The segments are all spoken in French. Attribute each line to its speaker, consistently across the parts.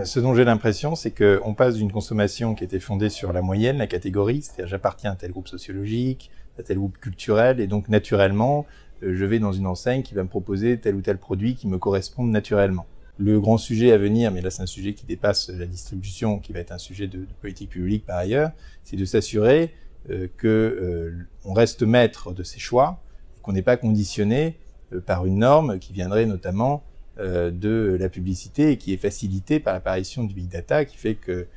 Speaker 1: ce dont j'ai l'impression, c'est qu'on passe d'une consommation qui était fondée sur la moyenne, la catégorie, c'est-à-dire j'appartiens à tel groupe sociologique, à tel groupe culturel, et donc naturellement, je vais dans une enseigne qui va me proposer tel ou tel produit qui me corresponde naturellement. Le grand sujet à venir, mais là c'est un sujet qui dépasse la distribution, qui va être un sujet de politique publique par ailleurs, c'est de s'assurer qu'on reste maître de ses choix, et qu'on n'est pas conditionné par une norme qui viendrait notamment de la publicité et qui est facilitée par l'apparition du big data, qui fait que,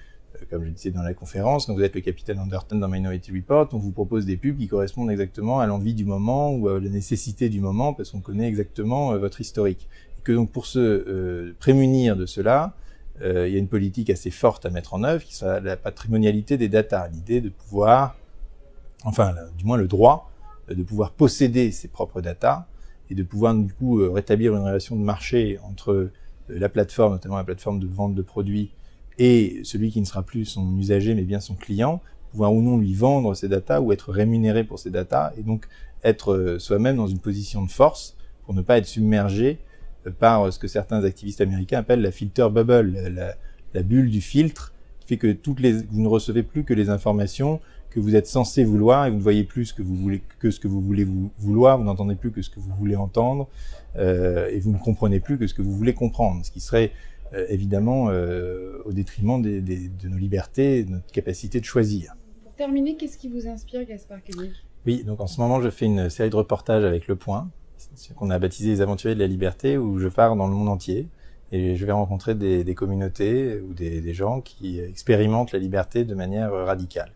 Speaker 1: comme je disais dans la conférence, quand vous êtes le capitaine Anderton dans Minority Report, on vous propose des pubs qui correspondent exactement à l'envie du moment ou à la nécessité du moment, parce qu'on connaît exactement votre historique. Et que donc pour se prémunir de cela, il y a une politique assez forte à mettre en œuvre, qui sera la patrimonialité des data, l'idée de pouvoir, enfin du moins le droit, de pouvoir posséder ses propres data, et de pouvoir du coup rétablir une relation de marché entre la plateforme, notamment la plateforme de vente de produits, et celui qui ne sera plus son usager mais bien son client, pouvoir ou non lui vendre ses datas ou être rémunéré pour ses datas, et donc être soi-même dans une position de force pour ne pas être submergé par ce que certains activistes américains appellent la filter bubble, la bulle du filtre, qui fait que vous ne recevez plus que les informations que vous êtes censé vouloir, et vous ne voyez plus ce que vous voulez, que ce que vous voulez vouloir, vous n'entendez plus que ce que vous voulez entendre, et vous ne comprenez plus que ce que vous voulez comprendre, ce qui serait évidemment au détriment de nos libertés et de notre capacité de choisir.
Speaker 2: Pour terminer, qu'est-ce qui vous inspire, Gaspard Koenig ?
Speaker 1: Oui, donc en ce moment, je fais une série de reportages avec Le Point, qu'on a baptisé Les Aventuriers de la Liberté, où je pars dans le monde entier, et je vais rencontrer des communautés ou des gens qui expérimentent la liberté de manière radicale.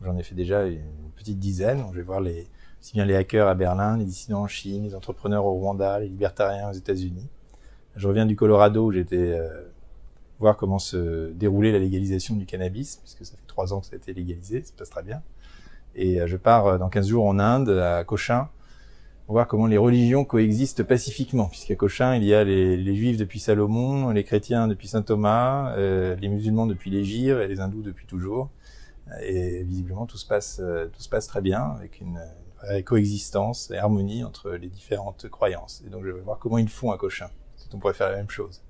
Speaker 1: J'en ai fait déjà une petite dizaine. Je vais voir aussi bien les hackers à Berlin, les dissidents en Chine, les entrepreneurs au Rwanda, les libertariens aux États-Unis. Je reviens du Colorado où j'étais voir comment se déroulait la légalisation du cannabis, puisque ça fait 3 ans que ça a été légalisé, ça se passe très bien. Et je pars dans 15 jours en Inde, à Cochin, pour voir comment les religions coexistent pacifiquement, puisqu'à Cochin, il y a les juifs depuis Salomon, les chrétiens depuis saint Thomas, les musulmans depuis les Gires et les hindous depuis toujours. Et visiblement, tout se passe très bien, avec une vraie coexistence et harmonie entre les différentes croyances. Et donc, je vais voir comment ils font à Cochin. On pourrait faire la même chose.